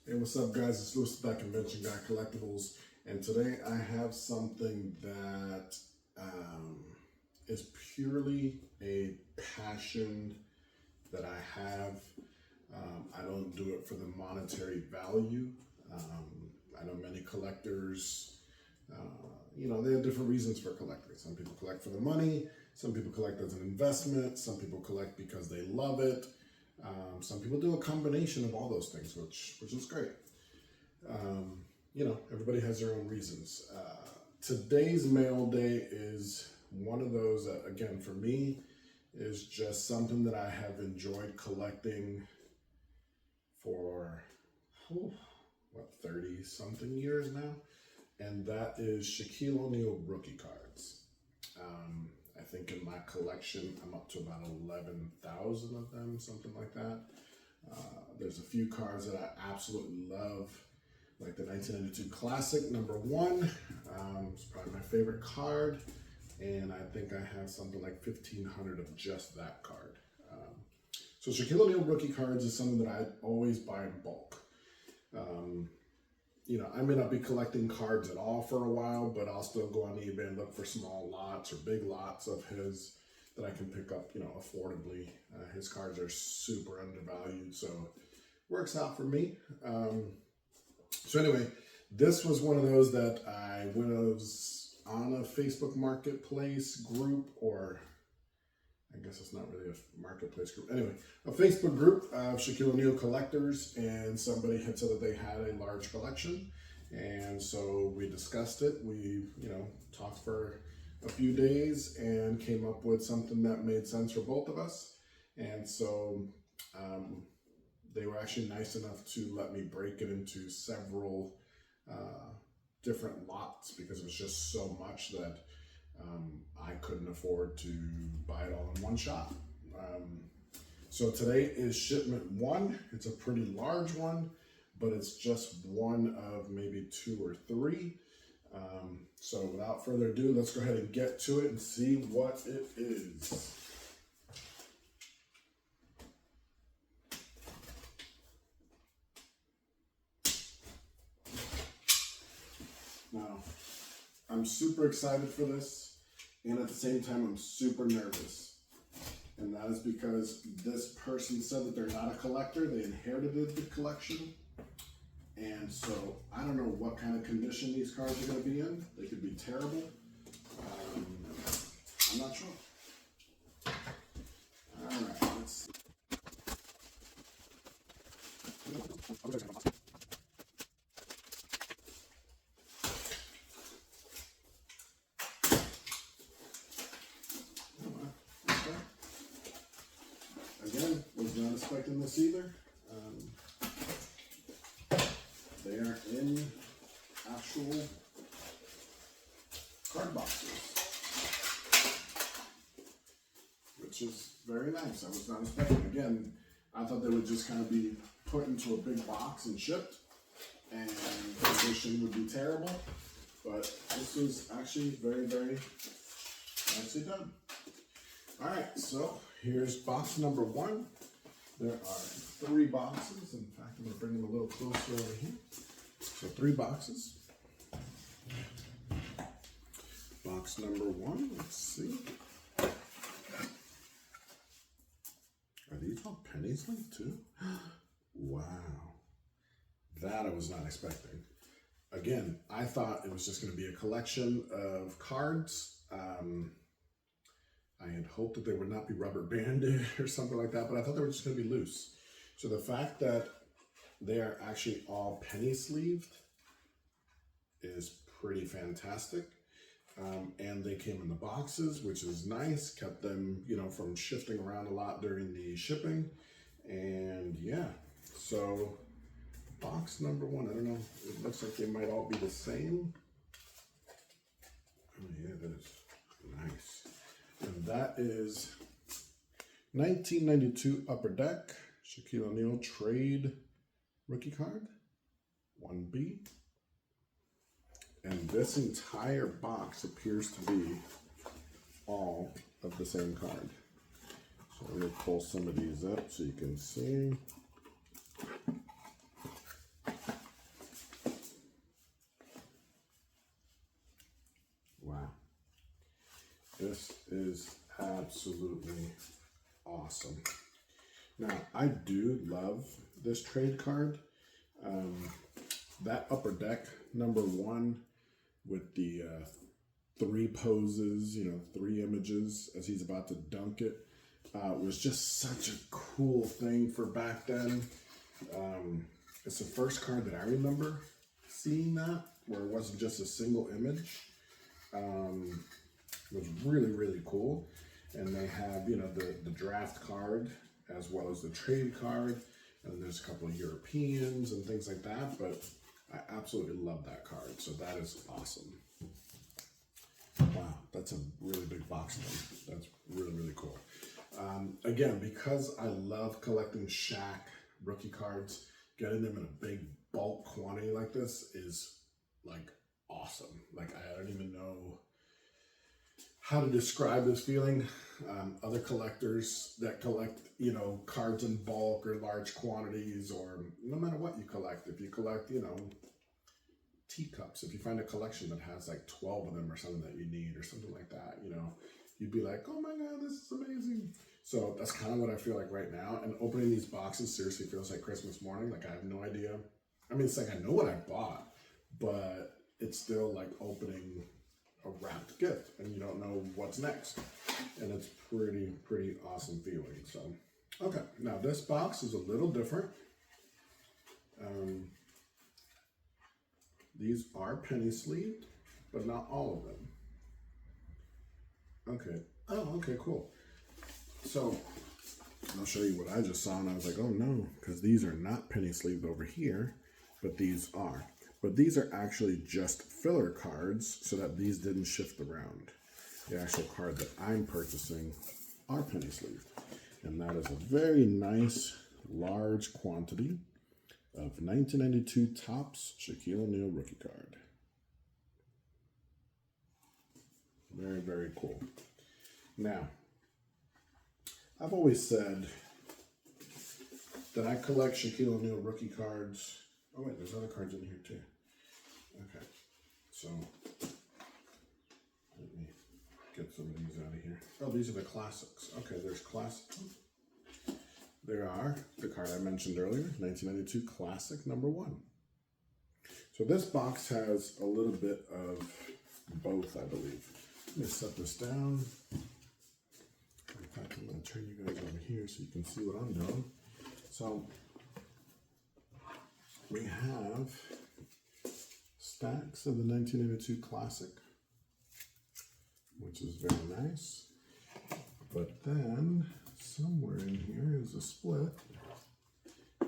Hey, what's up, guys? It's Louis, the Convention Guy Collectibles, and today I have something that is purely a passion that I have. I don't do it for the monetary value. I know many collectors, they have different reasons for collecting. Some people collect for the money, some people collect as an investment, some people collect because they love it. Some people do a combination of all those things, which is great. Everybody has their own reasons. Today's mail day is one of those that, again, for me, is just something that I have enjoyed collecting for, 30 something years now. And that is Shaquille O'Neal rookie cards. I think in my collection, I'm up to about 11,000 of them, something like that. There's a few cards that I absolutely love, like the 1992 Classic #1. It's probably my favorite card, and I think I have something like 1,500 of just that card. So Shaquille O'Neal rookie cards is something that I always buy in bulk. I may not be collecting cards at all for a while, but I'll still go on eBay and look for small lots or big lots of his that I can pick up, affordably. His cards are super undervalued, so works out for me. So anyway, this was one of those that I was on a Facebook marketplace group, or I guess it's not really a marketplace group. Anyway, a Facebook group of Shaquille O'Neal collectors, and somebody had said that they had a large collection. And so we discussed it. We, talked for a few days and came up with something that made sense for both of us. And so they were actually nice enough to let me break it into several different lots, because it was just so much that I couldn't afford to buy it all in one shot. So today is shipment 1. It's a pretty large one, but it's just one of maybe 2 or 3. So without further ado, let's go ahead and get to it and see what it is. Now, I'm super excited for this, and at the same time, I'm super nervous. And that is because this person said that they're not a collector. They inherited the collection. And so I don't know what kind of condition these cards are going to be in. They could be terrible. I'm not sure. All right, let's see. Again, was not expecting this either. They are in actual card boxes, which is very nice. I was not expecting. Again, I thought they would just kind of be put into a big box and shipped, and the condition would be terrible. But this was actually very, very nicely done. All right, so here's box #1. There are 3 boxes. In fact, I'm going to bring them a little closer over here. So 3 boxes. Box #1, let's see. Are these all pennies linked too? Wow. That I was not expecting. Again, I thought it was just going to be a collection of cards. I had hoped that they would not be rubber banded or something like that, but I thought they were just going to be loose. So the fact that they are actually all penny sleeved is pretty fantastic. And they came in the boxes, which is nice. Kept them, from shifting around a lot during the shipping. And yeah, so box #1, I don't know, it looks like they might all be the same. Oh yeah, that is nice. And that is 1992 Upper Deck Shaquille O'Neal trade rookie card, 1B. And this entire box appears to be all of the same card. So I'm going to pull some of these up so you can see. is absolutely awesome. Now, I do love this trade card. That upper deck #1 with the 3 poses, 3 images as he's about to dunk it, was just such a cool thing for back then. It's the first card that I remember seeing that, where it wasn't just a single image. It was really, really cool. And they have, the draft card as well as the trade card. And there's a couple of Europeans and things like that. But I absolutely love that card. So that is awesome. Wow, that's a really big box then. That's really, really cool. Again, because I love collecting Shaq rookie cards, getting them in a big bulk quantity like this is like awesome. Like, I don't even know how to describe this feeling. Other collectors that collect, cards in bulk or large quantities, or no matter what you collect, if you collect, teacups, if you find a collection that has like 12 of them or something that you need or something like that, you'd be like, oh my God, this is amazing. So that's kind of what I feel like right now. And opening these boxes seriously feels like Christmas morning. Like, I have no idea. I mean, it's like I know what I bought, but it's still like opening a wrapped gift and you don't know what's next. And it's pretty awesome feeling. So, okay. Now this box is a little different. These are penny sleeved, but not all of them. Okay. Oh, okay, cool. So I'll show you what I just saw, and I was like, oh no, because these are not penny sleeved over here, but these are. But these are actually just filler cards so that these didn't shift around. The actual card that I'm purchasing are penny sleeved. And that is a very nice, large quantity of 1992 Topps Shaquille O'Neal rookie card. Very, very cool. Now, I've always said that I collect Shaquille O'Neal rookie cards. Oh wait, there's other cards in here too. Okay, so let me get some of these out of here. Oh, these are the classics. Okay, there's classics. There are the card I mentioned earlier, 1992 Classic #1. So this box has a little bit of both, I believe. Let me set this down. In fact, I'm going to turn you guys over here so you can see what I'm doing. So we have stacks of the 1982 Classic, which is very nice. But then somewhere in here is a split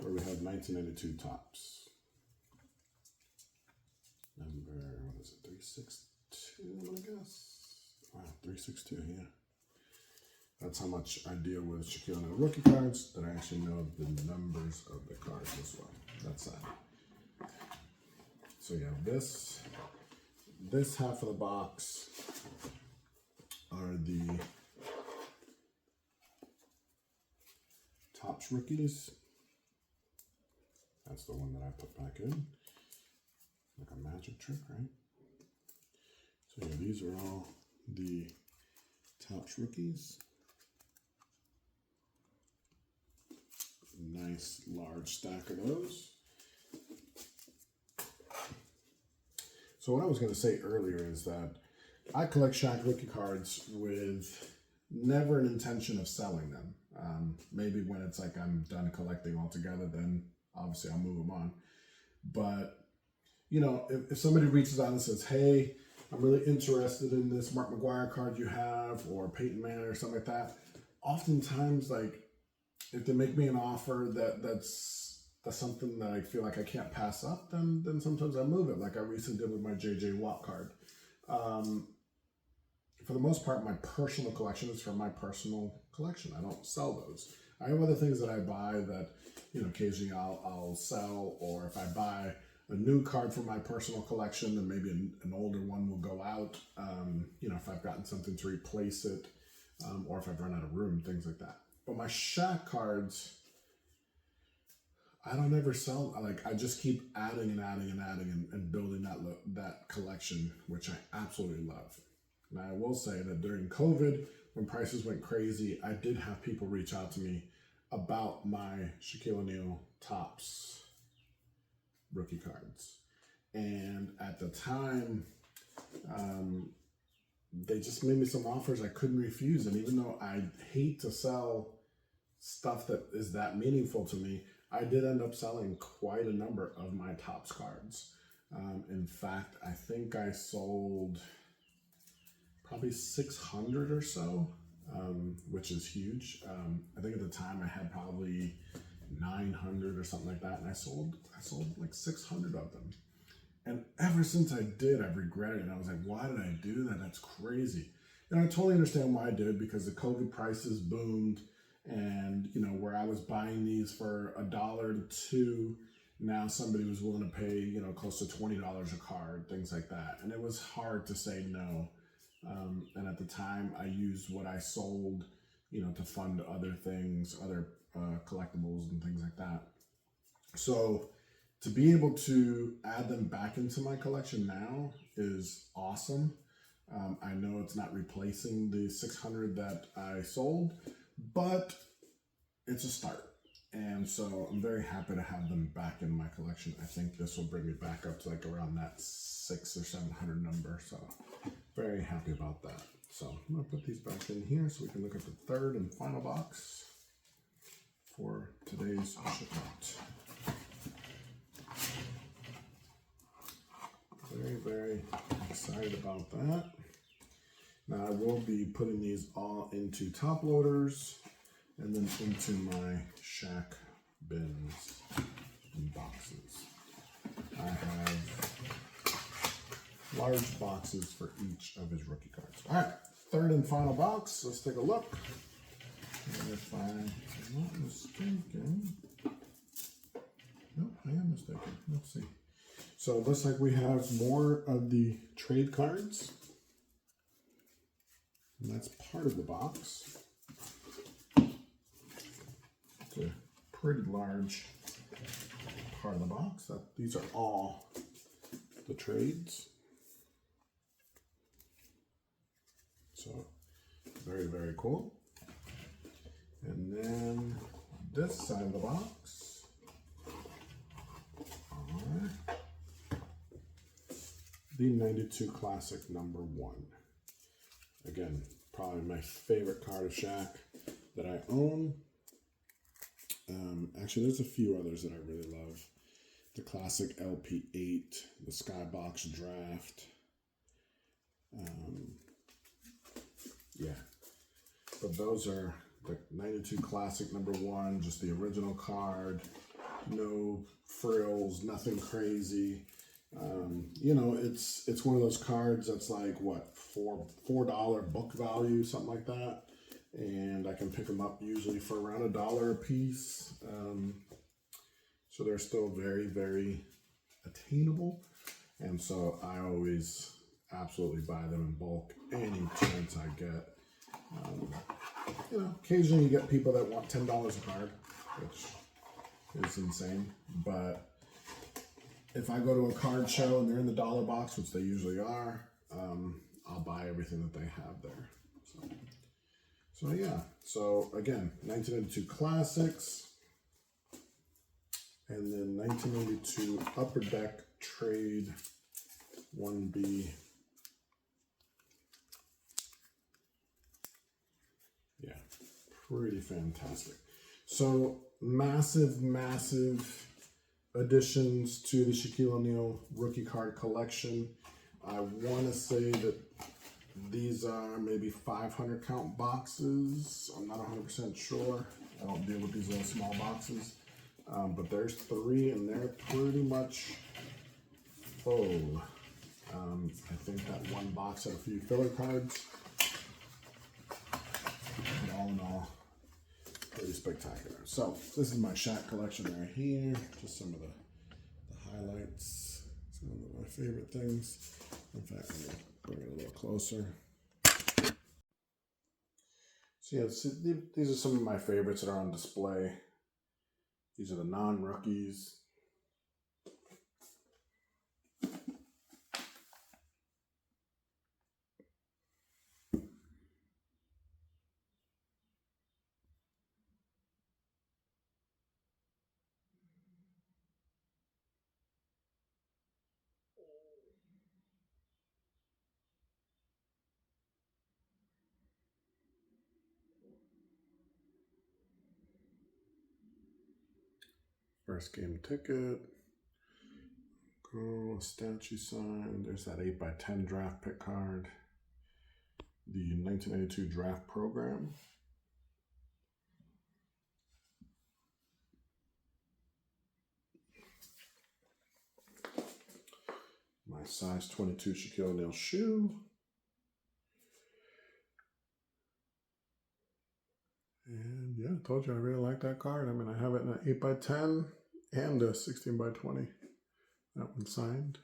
where we have 1982 Topps. Number, what is it, 362, I guess? Wow, 362, yeah. That's how much I deal with Shaquille O'Neal rookie cards, that I actually know the numbers of the cards as well. That's that. So yeah, this half of the box are the Topps rookies. That's the one that I put back in. Like a magic trick, right? So yeah, these are all the Topps rookies. Nice large stack of those. So what I was going to say earlier is that I collect Shaq rookie cards with never an intention of selling them. Maybe when it's like I'm done collecting altogether, then obviously I'll move them on. But, if somebody reaches out and says, hey, I'm really interested in this Mark McGwire card you have, or Peyton Manning or something like that, oftentimes, like, if they make me an offer that's something that I feel like I can't pass up, then sometimes I move it, like I recently did with my J.J. Watt card. For the most part, my personal collection is for my personal collection. I don't sell those. I have other things that I buy that, occasionally I'll sell, or if I buy a new card for my personal collection, then maybe an older one will go out, if I've gotten something to replace it, or if I've run out of room, things like that. But my Shaq cards, I don't ever sell. I just keep adding and adding and adding and building that collection, which I absolutely love. Now, I will say that during COVID, when prices went crazy, I did have people reach out to me about my Shaquille O'Neal Topps rookie cards. And at the time, they just made me some offers I couldn't refuse. And even though I hate to sell stuff that is that meaningful to me, I did end up selling quite a number of my Topps cards. In fact, I think I sold probably 600 or so, which is huge. I think at the time I had probably 900 or something like that, and I sold like 600 of them. And ever since I did, I've regretted it. I was like, why did I do that? That's crazy. And I totally understand why I did, because the COVID prices boomed, and where I was buying these for $1 to $2, now somebody was willing to pay close to $20 a card, things like that. And it was hard to say no. And at the time, I used what I sold, to fund other things, other collectibles and things like that. So to be able to add them back into my collection now is awesome. I know it's not replacing the 600 that I sold, but it's a start. And so I'm very happy to have them back in my collection. I think this will bring me back up to like around that 600 or 700 number. So very happy about that. So I'm gonna put these back in here so we can look at the third and final box for today's shipment. Very, very excited about that. Now I will be putting these all into top loaders and then into my Shaq bins and boxes. I have large boxes for each of his rookie cards. All right, third and final box. Let's take a look. And if I'm not mistaken, no, I am mistaken. Let's see. So it looks like we have more of the trade cards. And that's part of the box. It's a pretty large part of the box. These are all the trades. So very, very cool. And then this side of the box. All right. The 92 Classic #1. Again, probably my favorite card of Shaq that I own. Actually, there's a few others that I really love. The Classic LP8, the Skybox Draft. Yeah, but those are the 92 Classic #1, just the original card, no frills, nothing crazy. It's one of those cards that's like what, $4 book value, something like that, and I can pick them up usually for around $1 a piece. So they're still very, very attainable, and so I always absolutely buy them in bulk any chance I get. Occasionally you get people that want $10 a card, which is insane, but if I go to a card show and they're in the dollar box, which they usually are, I'll buy everything that they have there. So yeah. So again, 1992 Classics, and then 1992 Upper Deck Trade 1B. Yeah, pretty fantastic. So massive, massive additions to the Shaquille O'Neal rookie card collection. I want to say that these are maybe 500 count boxes. I'm not 100% sure. I don't deal with these little small boxes. But there's 3 and they're pretty much full. I think that one box had a few filler cards. But all in all, pretty spectacular. So this is my Shaq collection right here. Just some of the highlights, some of my favorite things. In fact, I'm gonna bring it a little closer. So yeah, these are some of my favorites that are on display. These are the non-rookies. First game ticket. Go, statue sign. There's that 8x10 draft pick card. The 1982 draft program. My size 22 Shaquille O'Neal shoe. And yeah, I told you I really like that card. I mean, I have it in an 8x10 and a 16x20. That one signed.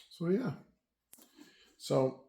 So yeah. So